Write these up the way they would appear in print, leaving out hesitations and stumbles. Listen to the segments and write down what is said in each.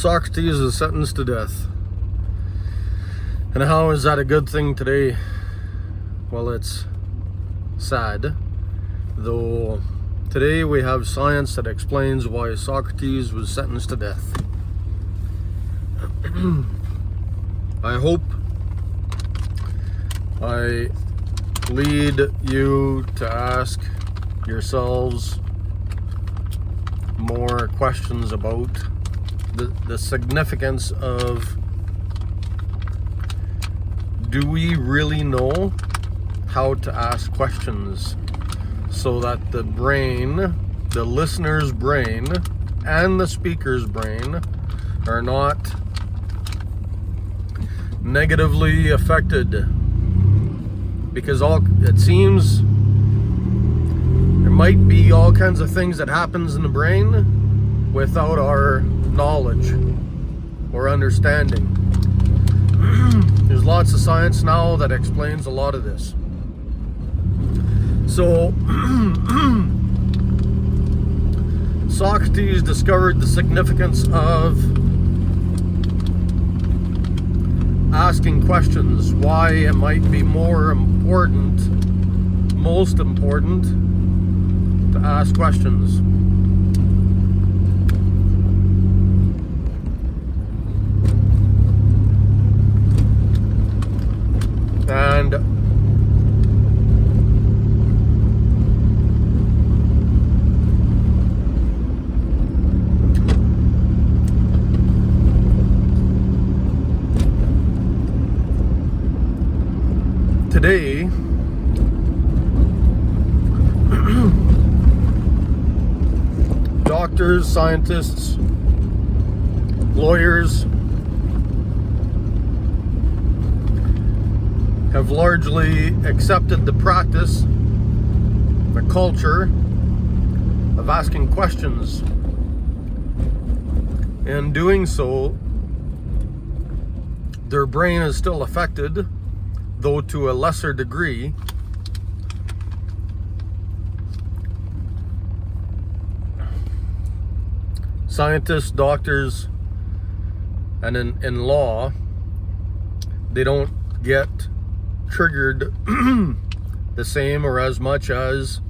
Socrates is sentenced to death. And how is that a good thing today? Well, it's sad. Though today we have science that explains why Socrates was sentenced to death. I hope I lead you to ask yourselves more questions about the significance of, do we really know how to ask questions so that the brain, the listener's brain and the speaker's brain are not negatively affected? Because it seems there might be all kinds of things that happens in the brain without our knowledge or understanding. There's lots of science now that explains a lot of this. So Socrates discovered the significance of asking questions, why it might be most important to ask questions. And today, doctors, scientists, lawyers have largely accepted the practice, the culture of asking questions. In doing so, their brain is still affected, though to a lesser degree. Scientists, doctors, and in law, they don't get triggered the same or as much as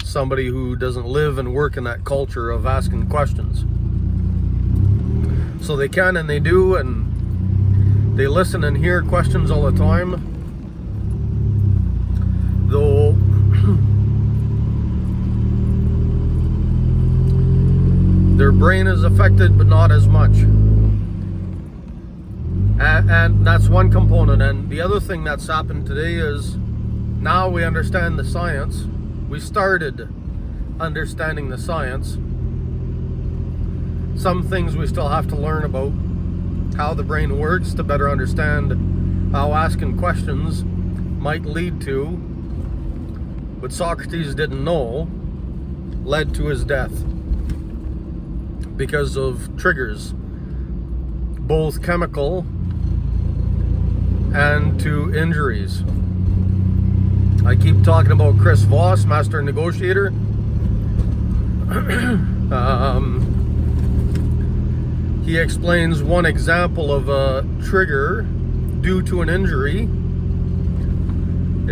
somebody who doesn't live and work in that culture of asking questions. So they can and they do, and they listen and hear questions all the time, though their brain is affected, but not as much. And that's one component. And the other thing that's happened today is now we understand the science. We started understanding the science. Some things we still have to learn about how the brain works to better understand how asking questions might lead to what Socrates didn't know led to his death because of triggers, both chemical and to injuries. I keep talking about Chris Voss, master negotiator. He explains one example of a trigger due to an injury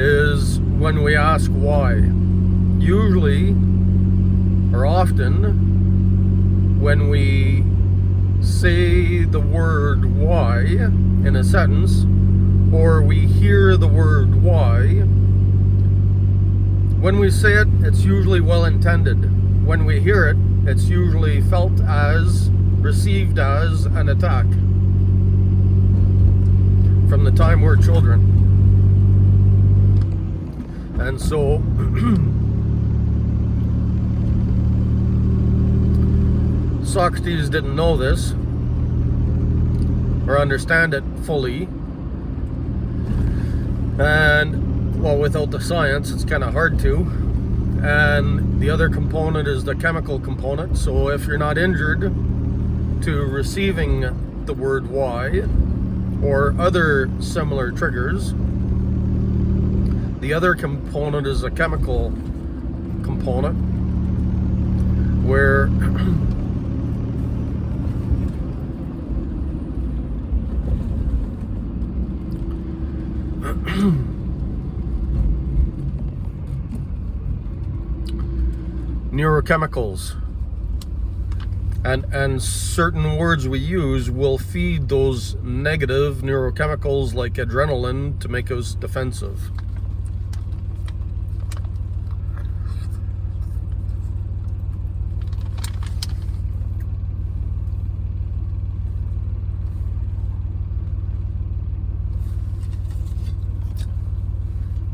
is when we ask why. Usually, or often, when we say the word why in a sentence, or we hear the word why, when we say it, it's usually well intended. When we hear it, it's usually felt as, received as an attack from the time we're children. And so Socrates didn't know this or understand it fully. And, well, without the science, it's kind of hard to. And the other component is the chemical component. So if you're not injured to receiving the word why or other similar triggers, the other component is a chemical component where neurochemicals. And certain words we use will feed those negative neurochemicals like adrenaline to make us defensive.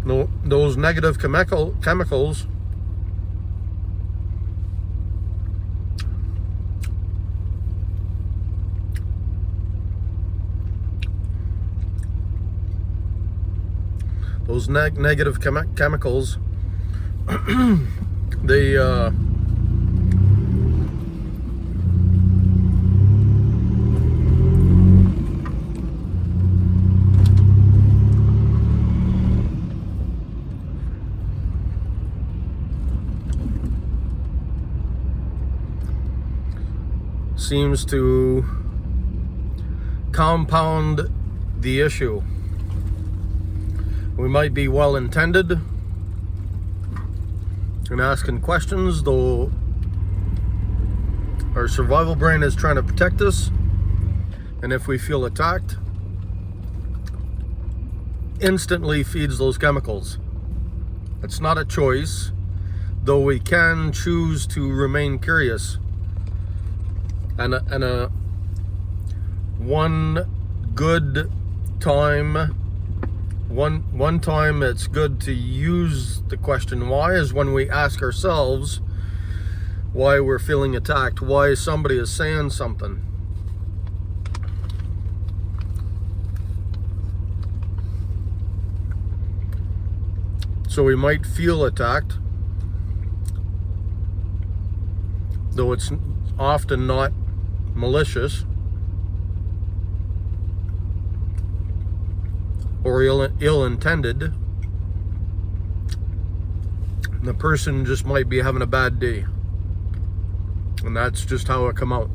No, those negative chemicals negative chemicals they seems to compound the issue. We might be well intended in asking questions, though our survival brain is trying to protect us, and if we feel attacked, instantly feeds those chemicals. It's not a choice, though we can choose to remain curious. And one time it's good to use the question why is when we ask ourselves why we're feeling attacked, why somebody is saying something. So we might feel attacked, though it's often not malicious or ill-intended. The person just might be having a bad day, and that's just how it come out.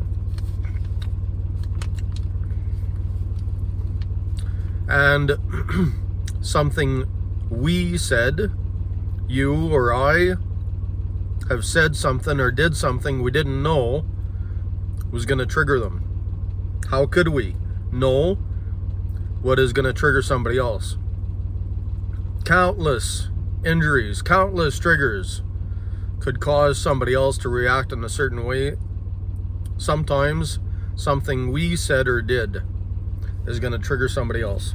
And something we said, you or I have said something or did something we didn't know was going to trigger them. How could we know what is going to trigger somebody else? Countless injuries, countless triggers could cause somebody else to react in a certain way. Sometimes something we said or did is going to trigger somebody else,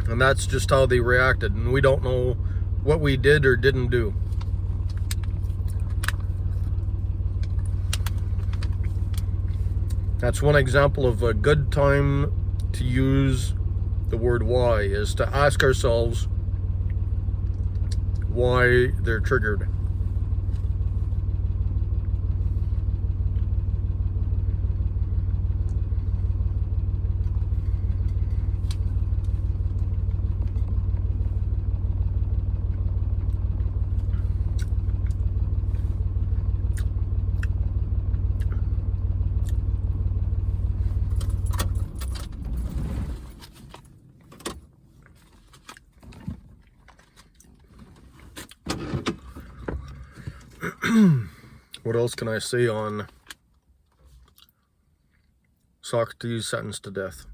and that's just how they reacted, and we don't know what we did or didn't do. That's one example of a good time to use the word why, is to ask ourselves why they're triggered. What else can I say on Socrates sentenced to death?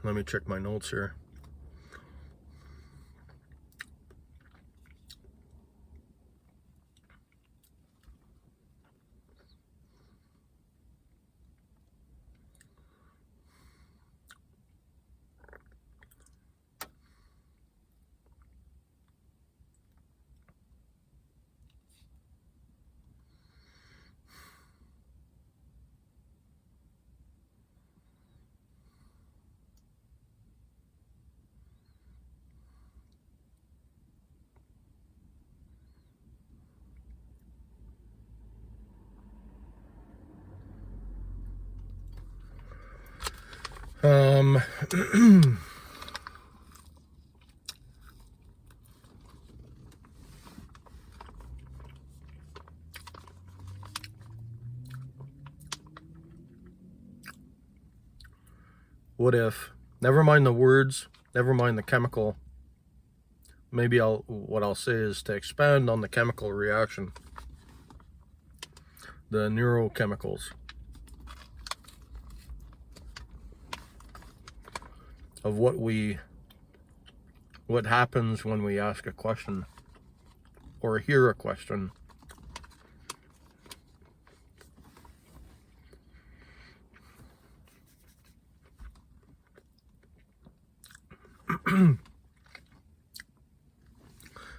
Let me check my notes here. Um, what if, never mind the words, never mind the chemical, maybe what I'll say is to expand on the chemical reaction, the neurochemicals of what happens when we ask a question or hear a question.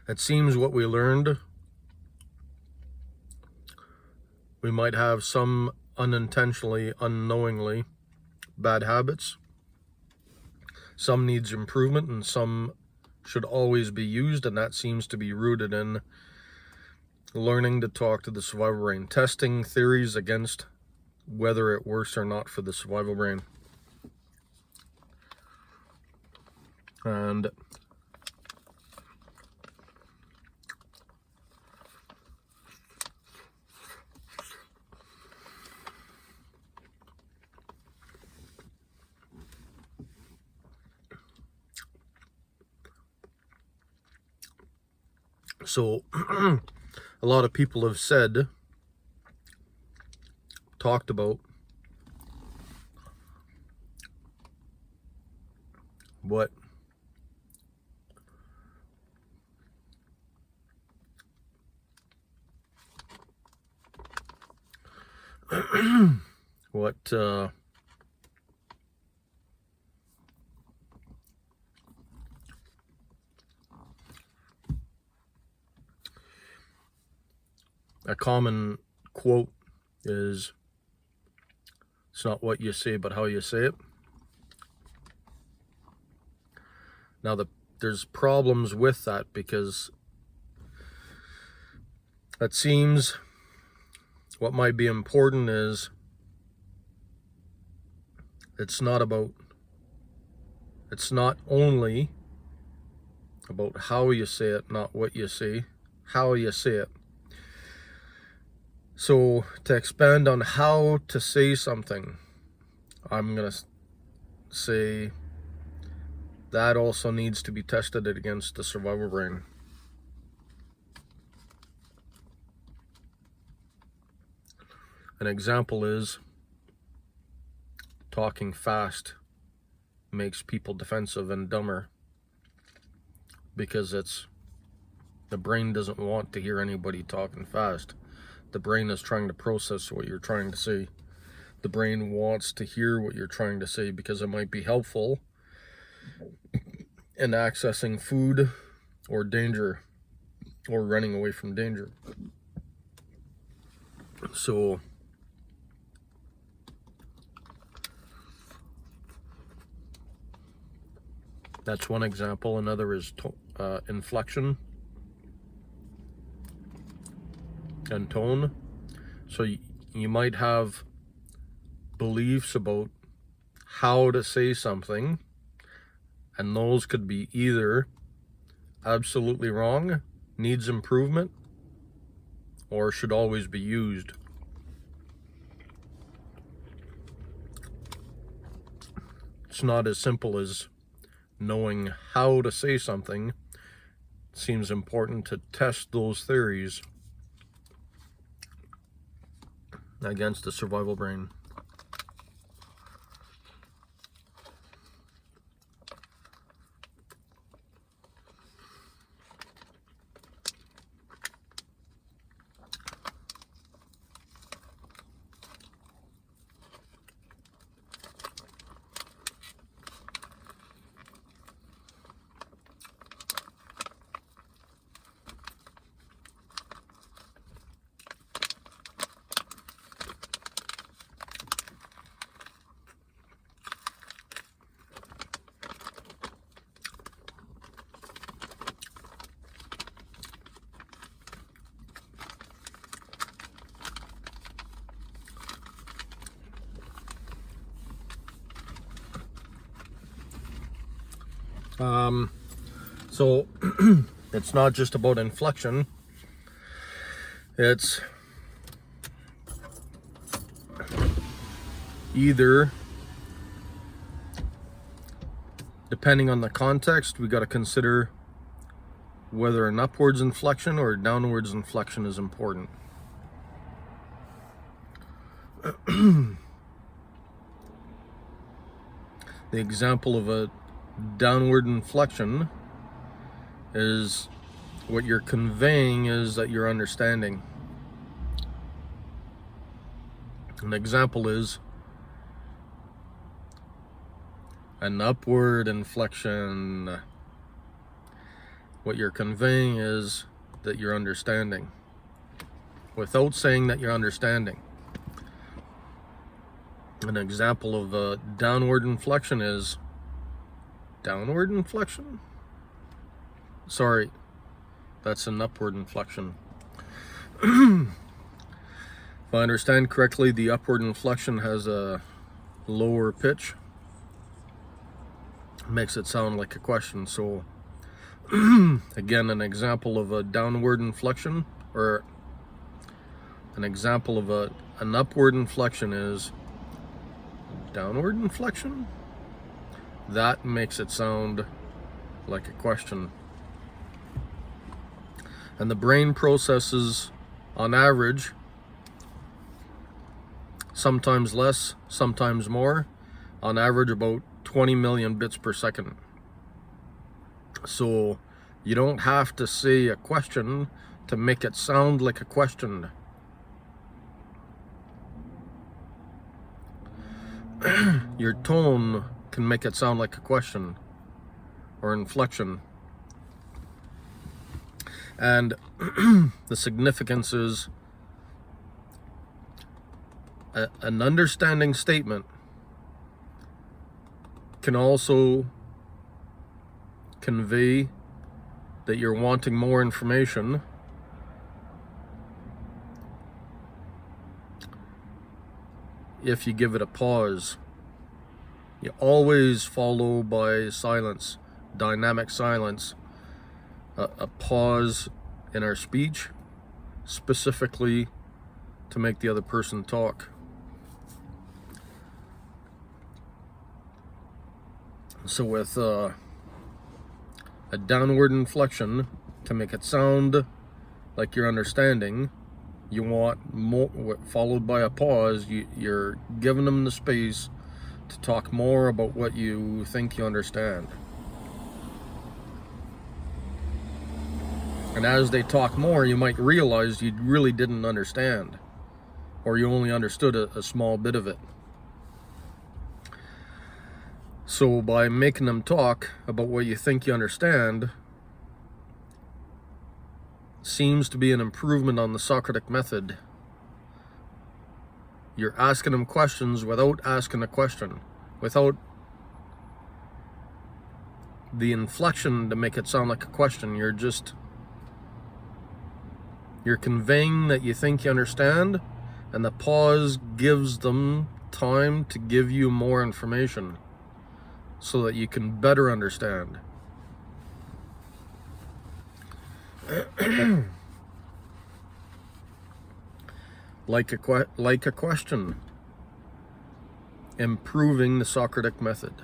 It seems what we learned, we might have some unintentionally, unknowingly bad habits. Some needs improvement and some should always be used, and that seems to be rooted in learning to talk to the survival brain, testing theories against whether it works or not for the survival brain. And so a lot of people have talked about what a common quote is, it's not what you say but how you say it. Now there's problems with that, because it seems what might be important is it's not only about how you say it, not what you say, how you say it. So to expand on how to say something, I'm going to say that also needs to be tested against the survival brain. An example is talking fast makes people defensive and dumber, because the brain doesn't want to hear anybody talking fast. The brain is trying to process what you're trying to say. The brain wants to hear what you're trying to say because it might be helpful in accessing food or danger or running away from danger. So that's one example. Another is inflection and tone. So you might have beliefs about how to say something, and those could be either absolutely wrong, needs improvement, or should always be used. It's not as simple as knowing how to say something. It seems important to test those theories against the survival brain. So it's not just about inflection. It's either, depending on the context, we got to consider whether an upwards inflection or a downwards inflection is important. The example of a downward inflection is what you're conveying is that you're understanding. An example is an upward inflection. What you're conveying is that you're understanding, without saying that you're understanding. An example of a downward inflection is downward inflection? Sorry, that's an upward inflection. If I understand correctly, the upward inflection has a lower pitch. Makes it sound like a question. So again, an example of a downward inflection, or an example of an upward inflection is downward inflection. That makes it sound like a question. And the brain processes, on average, sometimes less, sometimes more, on average about 20 million bits per second. So you don't have to say a question to make it sound like a question. Your tone can make it sound like a question or inflection. And the significance is an understanding statement can also convey that you're wanting more information, if you give it a pause. You always follow by silence, dynamic silence, a pause in our speech, specifically to make the other person talk. So with a downward inflection, to make it sound like you're understanding, you want more, followed by a pause. You're giving them the space to talk more about what you think you understand. And as they talk more, you might realize you really didn't understand, or you only understood a small bit of it. So by making them talk about what you think you understand, seems to be an improvement on the Socratic method. You're asking them questions without asking a question, without the inflection to make it sound like a question. You're conveying that you think you understand, and the pause gives them time to give you more information so that you can better understand. Like a question, improving the Socratic method.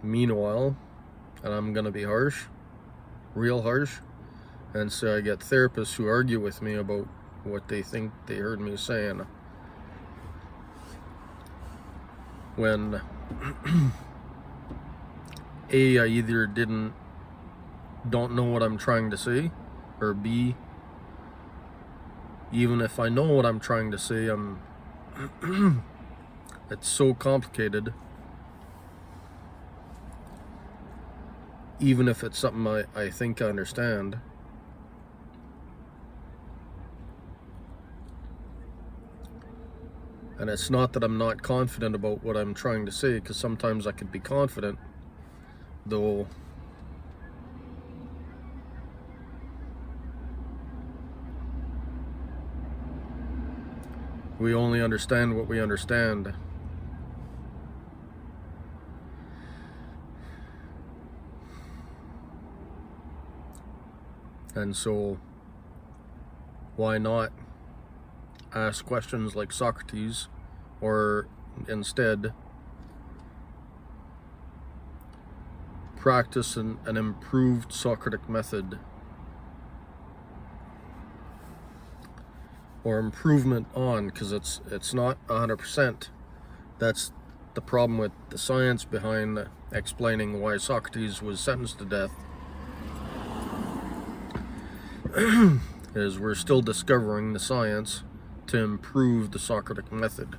Meanwhile, and I'm gonna be harsh, real harsh, and so I get therapists who argue with me about what they think they heard me saying. When A, I either don't know what I'm trying to say, or B, even if I know what I'm trying to say, it's so complicated. Even if it's something I think I understand, and it's not that I'm not confident about what I'm trying to say, because sometimes I could be confident, though We only understand what we understand. And so, why not ask questions like Socrates, or instead practice an improved Socratic method, or improvement on, because it's not 100%. That's the problem with the science behind explaining why Socrates was sentenced to death. Is we're still discovering the science to improve the Socratic method.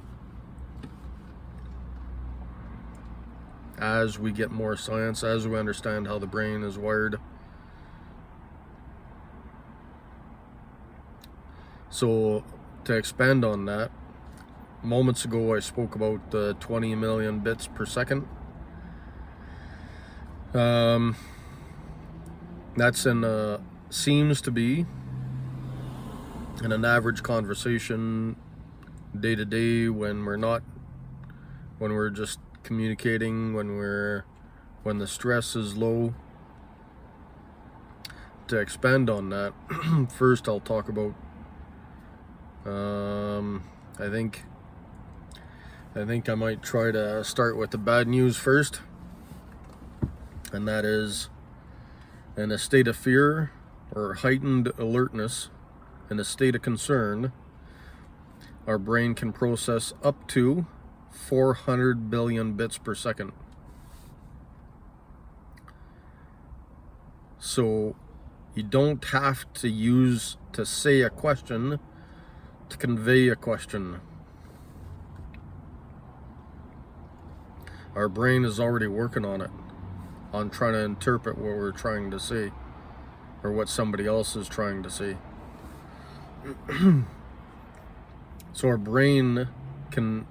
As we get more science, as we understand how the brain is wired. So, to expand on that, moments ago I spoke about the 20 million bits per second. That's seems to be in an average conversation day to day, when we're just communicating, when the stress is low. To expand on that, first I'll talk about I think I might try to start with the bad news first, and that is, in a state of fear or heightened alertness, in a state of concern, our brain can process up to 400 billion bits per second. So you don't have to say a question to convey a question. Our brain is already working on it, on trying to interpret what we're trying to say, or what somebody else is trying to say. So our brain can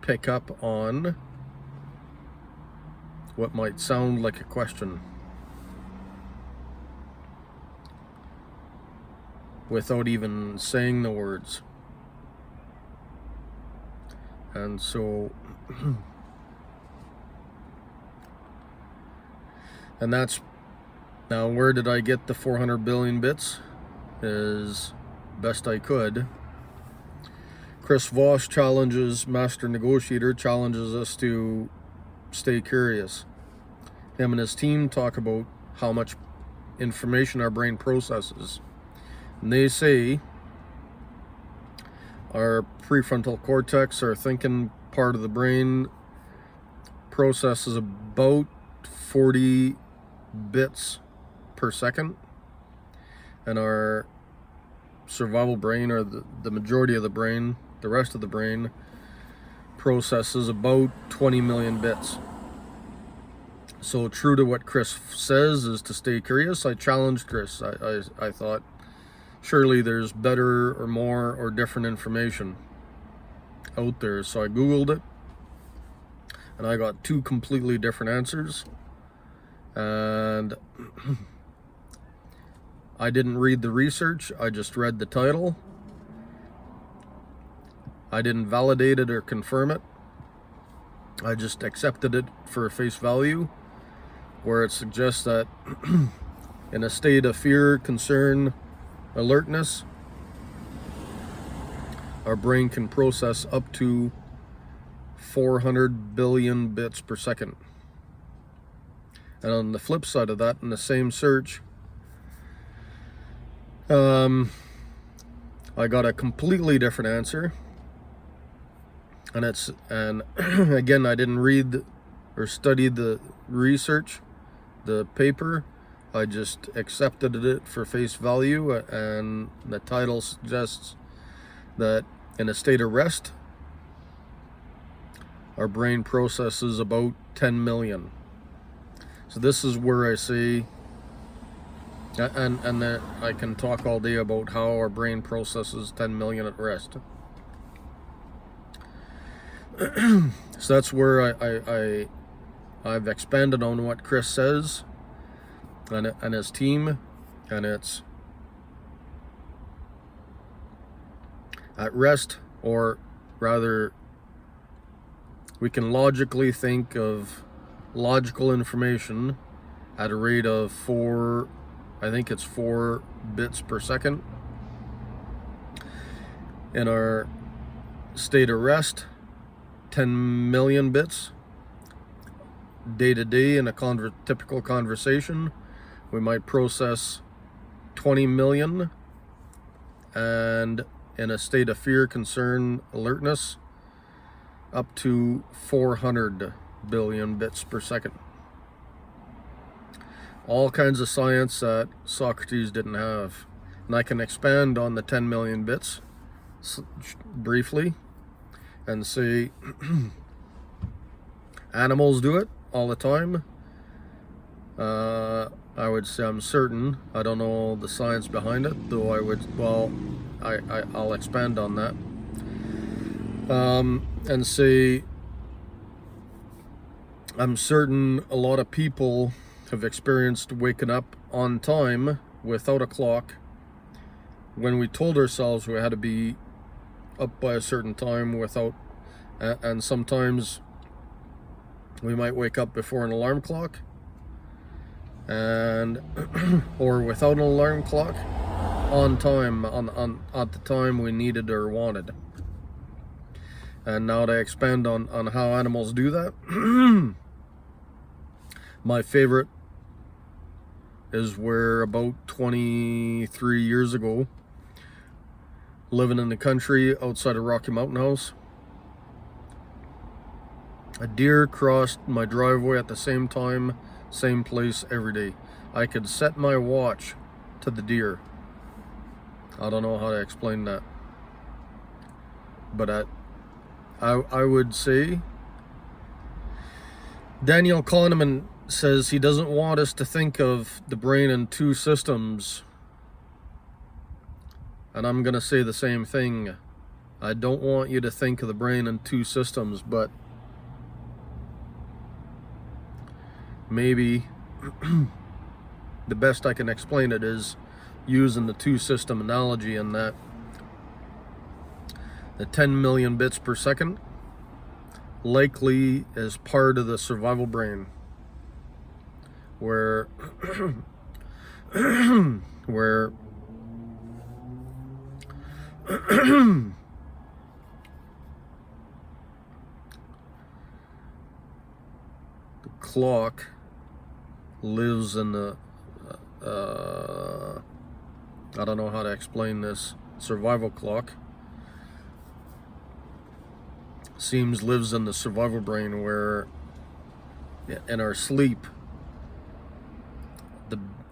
pick up on what might sound like a question without even saying the words. And so and that's, now where did I get the 400 billion bits? Is best I could. Chris Voss Master Negotiator challenges us to stay curious. Him and his team talk about how much information our brain processes. And they say our prefrontal cortex, our thinking part of the brain, processes about 40 bits per second. And our survival brain, or the majority of the brain, the rest of the brain, processes about 20 million bits. So true to what Chris says is to stay curious, I challenged Chris. I thought, surely there's better or more or different information out there. So I Googled it, and I got two completely different answers. And I didn't read the research, I just read the title. I didn't validate it or confirm it. I just accepted it for face value, where it suggests that in a state of fear, concern, alertness, our brain can process up to 400 billion bits per second. And on the flip side of that, in the same search, I got a completely different answer. And again, I didn't read or study the research, the paper. I just accepted it for face value, and the title suggests that in a state of rest, our brain processes about 10 million. So this is where I say, and I can talk all day about how our brain processes 10 million at rest. So that's where I've expanded on what Chris says and his team, and it's at rest, or rather, we can logically think of logical information at a rate of 4 bits per second. In our state of rest, 10 million bits. Day to day in a typical conversation, we might process 20 million, and in a state of fear, concern, alertness, up to 400 billion bits per second. All kinds of science that Socrates didn't have. And I can expand on the 10 million bits briefly and say animals do it all the time. I would say, I'm certain, I don't know the science behind it, though I'll expand on that. And say, I'm certain a lot of people have experienced waking up on time without a clock when we told ourselves we had to be up by a certain time and sometimes we might wake up before an alarm clock and or without an alarm clock, on time, at the time we needed or wanted. And now to expand on how animals do that, my favorite is where about 23 years ago, living in the country outside of Rocky Mountain House, a deer crossed my driveway at the same time, same place every day. I could set my watch to the deer. I don't know how to explain that, but I would say Daniel Kahneman says he doesn't want us to think of the brain in two systems, and I'm gonna say the same thing. I don't want you to think of the brain in two systems, but maybe the best I can explain it is using the two system analogy, in that the 10 million bits per second likely is part of the survival brain, where where the clock lives in the I don't know how to explain this. Survival clock lives in the survival brain, where in our sleep,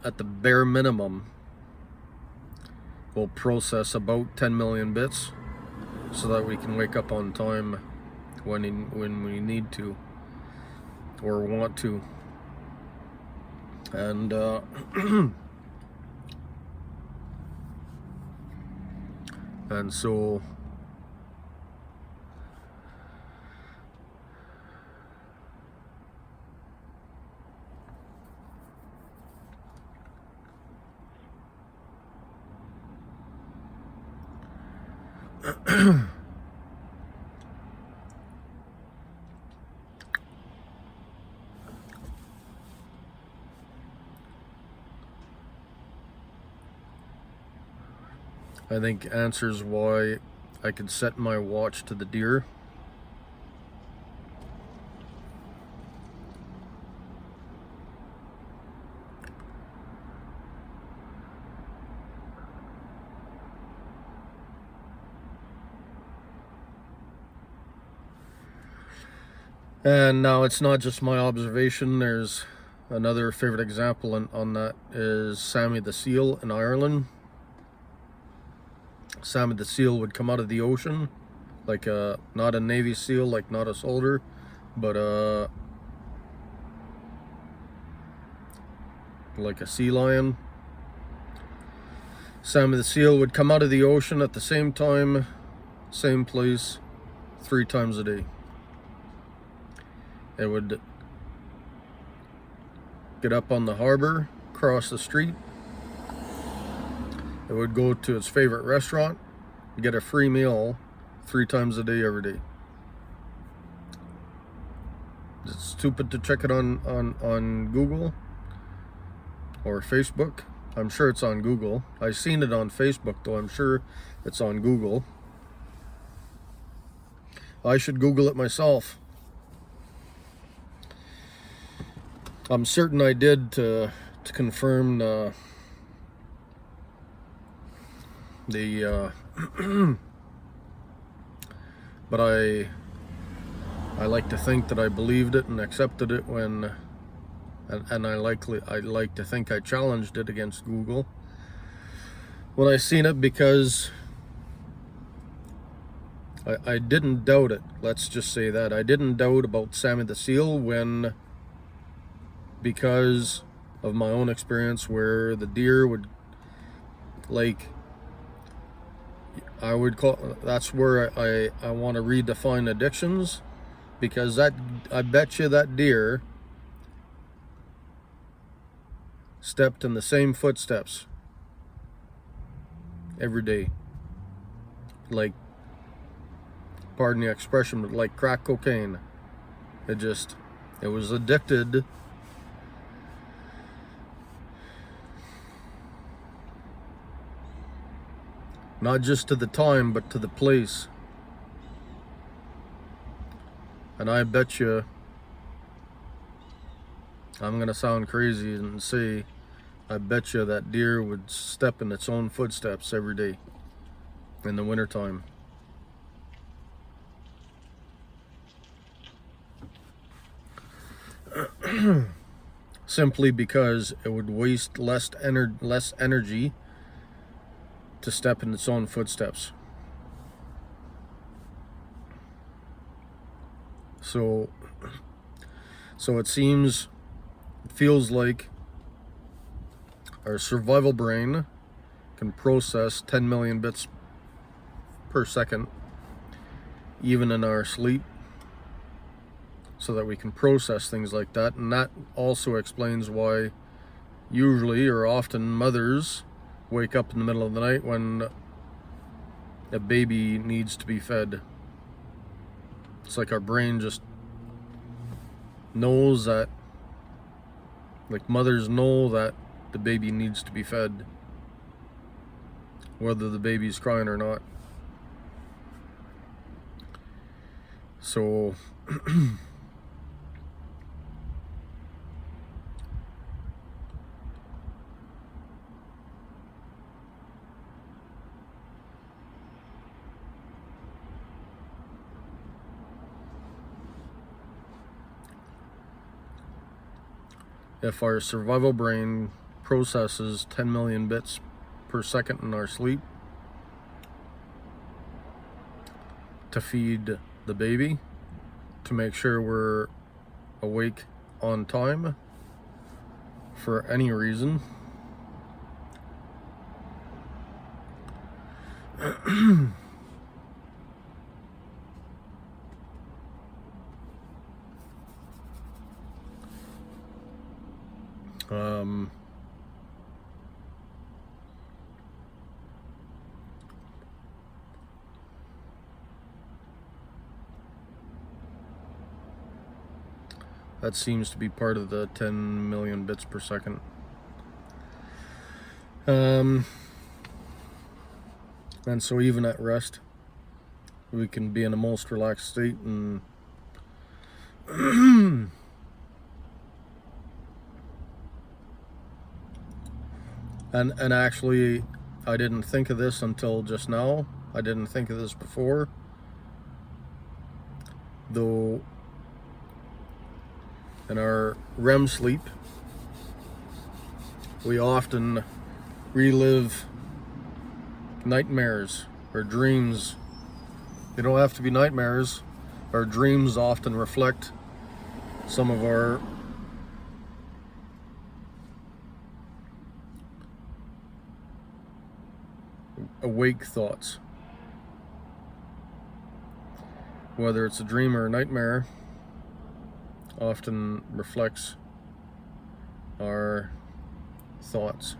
at the bare minimum, we'll process about 10 million bits so that we can wake up on time when we need to or want to. And and so I think answers why I could set my watch to the deer. And now it's not just my observation. There's another favorite example on that is Sammy the seal in Ireland. Sammy the seal would come out of the ocean, like not a Navy SEAL, like not a soldier, but like a sea lion. Sammy the seal would come out of the ocean at the same time, same place, 3 times a day. It would get up on the harbor, cross the street. It would go to its favorite restaurant, get a free meal 3 times a day every day. Is it stupid to check it on Google or Facebook? I'm sure it's on Google. I've seen it on Facebook, though. I'm sure it's on Google. I should Google it myself. I'm certain I did to confirm but I like to think that I believed it and accepted it when, and I like to think I challenged it against Google when I seen it, because I didn't doubt it. Let's just say that I didn't doubt about Sammy the Seal because of my own experience where the deer would, like, I would call, that's where I want to redefine addictions, because I bet you that deer stepped in the same footsteps every day, like, pardon the expression, but like crack cocaine. It was addicted. Not just to the time, but to the place. And I bet you, I'm gonna sound crazy and say, I bet you that deer would step in its own footsteps every day in the wintertime. Simply because it would waste less energy to step in its own footsteps. So it feels like our survival brain can process 10 million bits per second, even in our sleep, so that we can process things like that. And that also explains why usually or often mothers wake up in the middle of the night when a baby needs to be fed. It's like our brain just knows that, like, mothers know that the baby needs to be fed, whether the baby's crying or not. So if our survival brain processes 10 million bits per second in our sleep to feed the baby, to make sure we're awake on time for any reason, that seems to be part of the 10 million bits per second. And so even at rest, we can be in a most relaxed state, and and actually, I didn't think of this until just now. I didn't think of this before, though. In our REM sleep, we often relive nightmares or dreams. They don't have to be nightmares. Our dreams often reflect some of our awake thoughts. Whether it's a dream or a nightmare, often reflects our thoughts.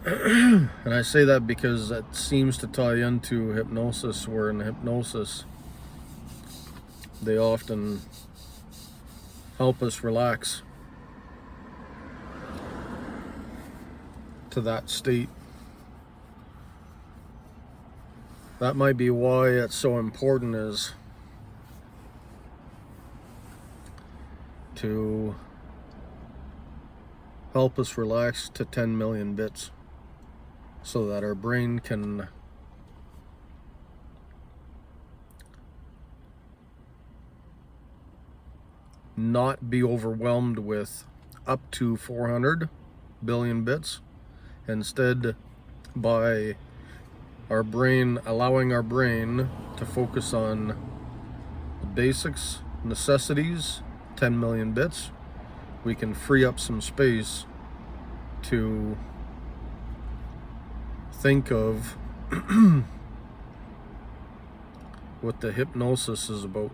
And I say that because it seems to tie into hypnosis, where in hypnosis they often help us relax to that state. That might be why it's so important, is to help us relax to 10 million bits so that our brain can not be overwhelmed with up to 400 billion bits. Instead, by allowing our brain to focus on the basics, necessities, 10 million bits, we can free up some space to think of what the hypnosis is about.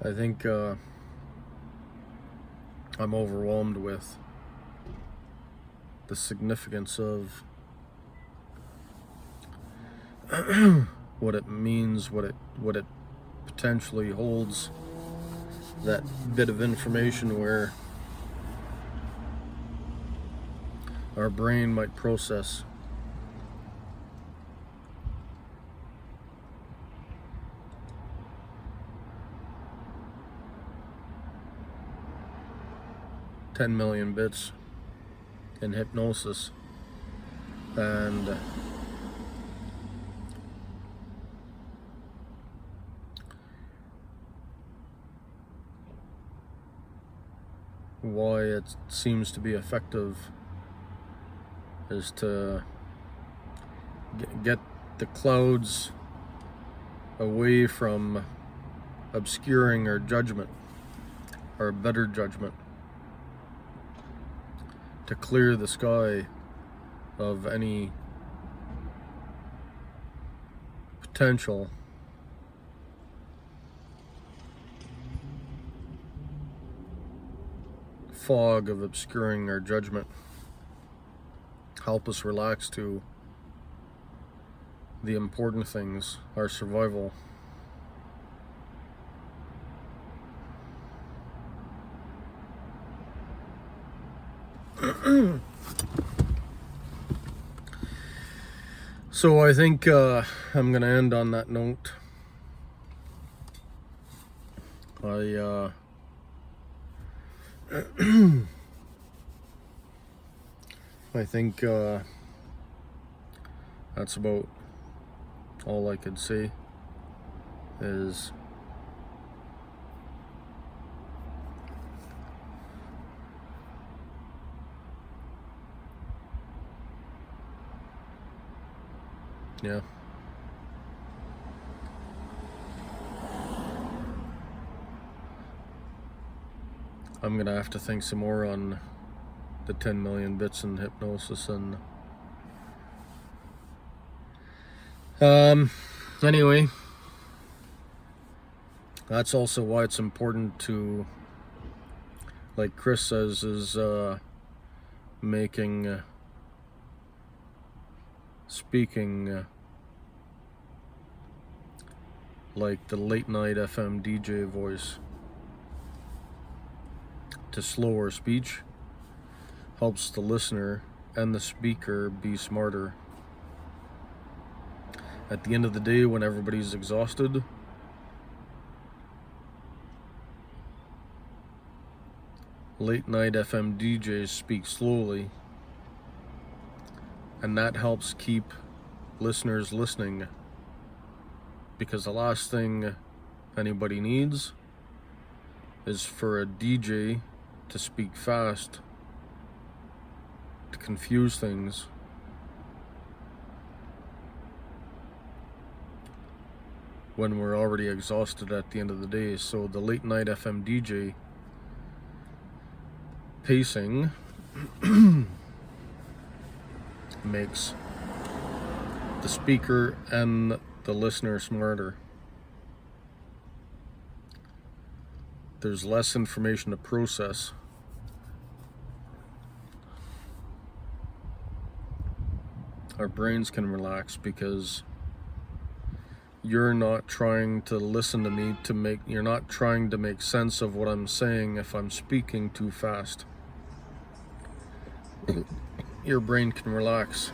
I think I'm overwhelmed with the significance of what it means, what it potentially holds, that bit of information where our brain might process. $10 million bits in hypnosis, and why it seems to be effective is to get the clouds away from obscuring our judgment, our better judgment, to clear the sky of any potential fog of obscuring our judgment. Help us relax to the important things, our survival. So I think I'm gonna end on that note. I think that's about all I could say. Is yeah. I'm gonna have to think some more on the 10 million bits in hypnosis, and anyway, that's also why it's important to, like Chris says, is making speaking like the late night FM DJ voice. To slow our speech helps the listener and the speaker be smarter. At the end of the day, when everybody's exhausted, late night FM DJs speak slowly, and that helps keep listeners listening, because the last thing anybody needs is for a DJ to speak fast, to confuse things. when we're already exhausted at the end of the day. So the late night FM DJ pacing makes the speaker and the listener smarter. There's less information to process. Our brains can relax because you're not trying to listen to me you're not trying to make sense of what I'm saying if I'm speaking too fast. Your brain can relax.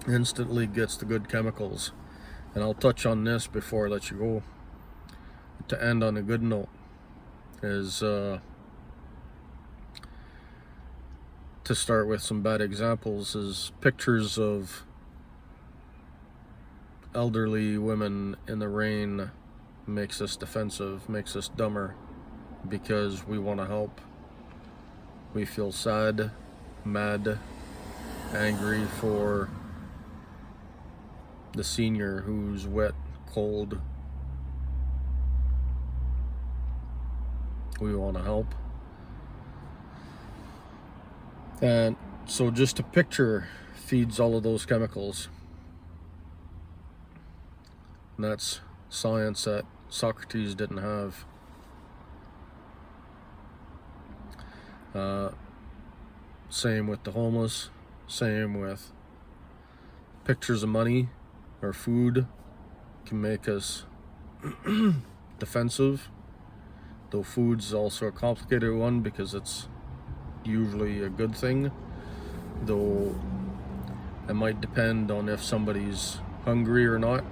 Instantly gets the good chemicals. And I'll touch on this before I let you go. To end on a good note is to start with some bad examples is pictures of elderly women in the rain makes us defensive, makes us dumber because we want to help. We feel sad, mad, angry for the senior who's wet, cold. We want to help. And so just a picture feeds all of those chemicals. And that's science that Socrates didn't have. Same with the homeless, same with pictures of money or food can make us defensive. Though food's also a complicated one because it's usually a good thing, though it might depend on if somebody's hungry or not,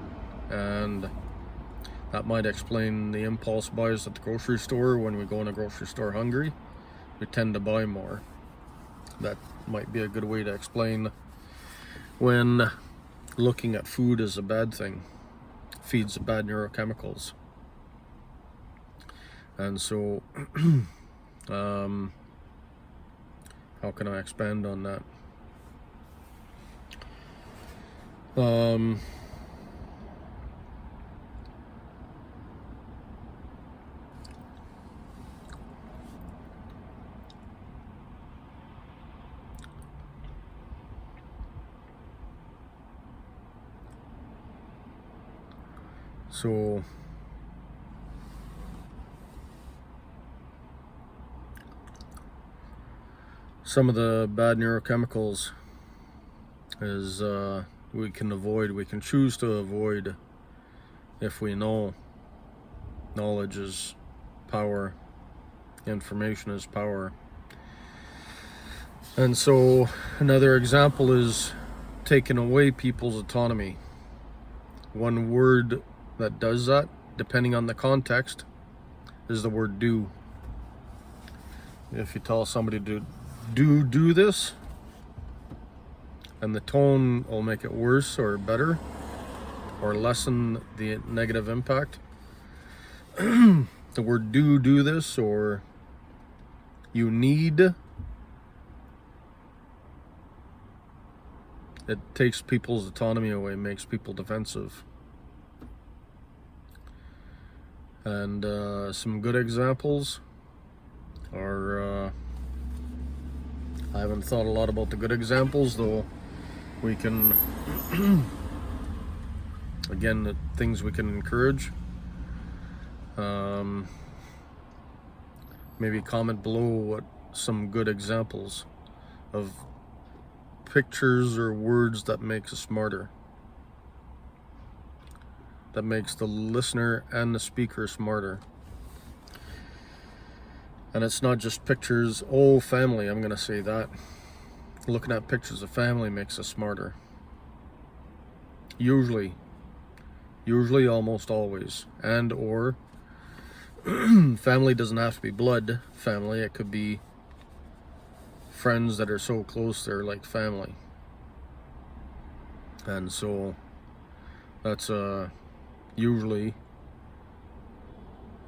and that might explain the impulse buys at the grocery store. When we go in a grocery store hungry, we tend to buy more. That might be a good way to explain when looking at food as a bad thing. Feeds the bad neurochemicals. And so how can I expand on that? So some of the bad neurochemicals is we can choose to avoid if we know. Knowledge is power, information is power. And so another example is taking away people's autonomy. One word that does that, depending on the context, is the word do. If you tell somebody to do this, and the tone will make it worse or better or lessen the negative impact. The word do this, or you need, it takes people's autonomy away, makes people defensive. And some good examples are I haven't thought a lot about the good examples, though we can again, the things we can encourage. Maybe comment below what some good examples of pictures or words that makes us smarter, that makes the listener and the speaker smarter. And it's not just pictures. Oh, family, I'm gonna say that. Looking at pictures of family makes us smarter. Usually, almost always. And or family doesn't have to be blood family. It could be friends that are so close they're like family. And so that's usually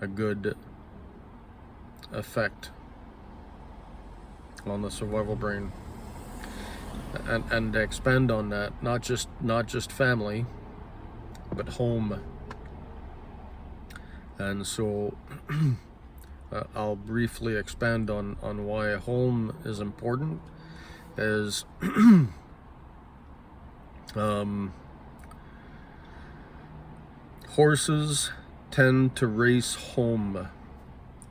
a good effect on the survival brain. And to expand on that, not just family, but home. And so I'll briefly expand on why home is important. Is horses tend to race home.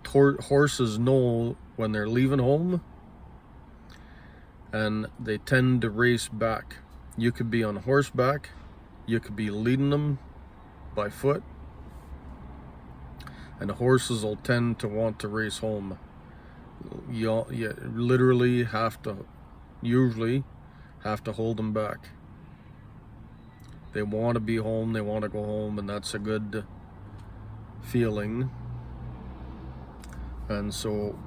Horses know when they're leaving home, and they tend to race back. You could be on horseback, you could be leading them by foot, and the horses will tend to want to race home. You literally usually have to hold them back. They want to be home, they want to go home, and that's a good feeling. And so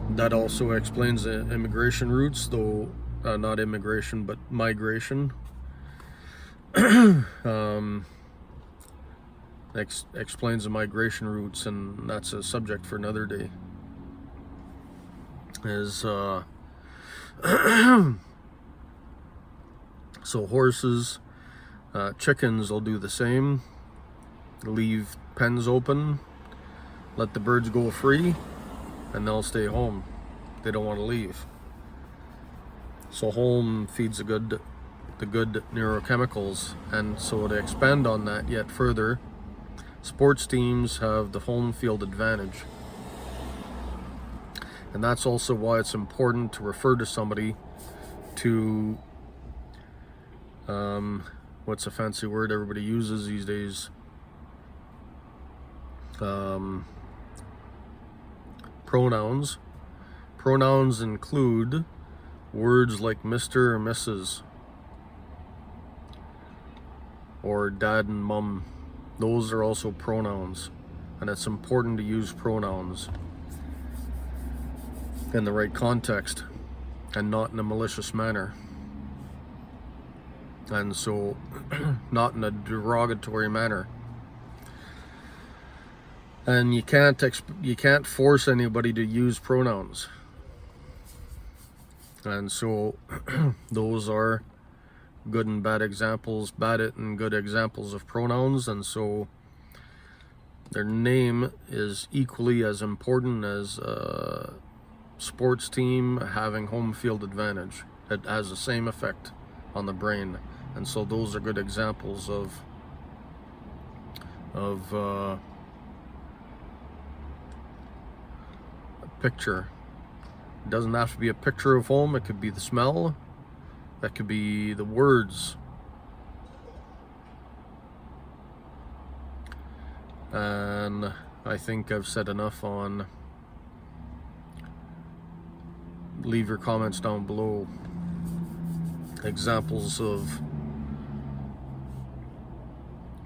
that also explains the immigration routes, though not immigration but migration. Explains the migration routes, and that's a subject for another day. So horses, chickens will do the same. Leave pens open, let the birds go free, and they'll stay home. They don't want to leave. So home feeds the good neurochemicals. And so to expand on that yet further, sports teams have the home field advantage. And that's also why it's important to refer to somebody to what's a fancy word everybody uses these days? Pronouns. Pronouns include words like Mr. or Mrs. or dad and mum. Those are also pronouns, and it's important to use pronouns in the right context and not in a malicious manner. And so not in a derogatory manner. And you can't force anybody to use pronouns. And so those are good and bad examples, bad and good examples of pronouns. And so their name is equally as important as a sports team having home field advantage. It has the same effect on the brain. And so those are good examples of a picture. It doesn't have to be a picture of home. It could be the smell. That could be the words. And I think I've said enough on. Leave your comments down below. Examples of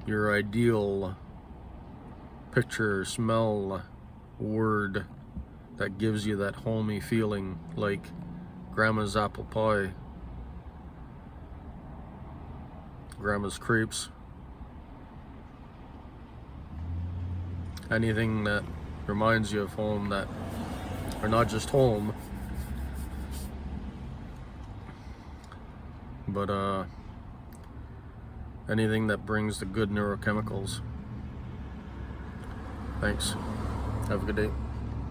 your ideal picture, smell, word that gives you that homey feeling, like grandma's apple pie, grandma's crepes, anything that reminds you of home, that are not just home, but anything that brings the good neurochemicals. Thanks. Have a good day.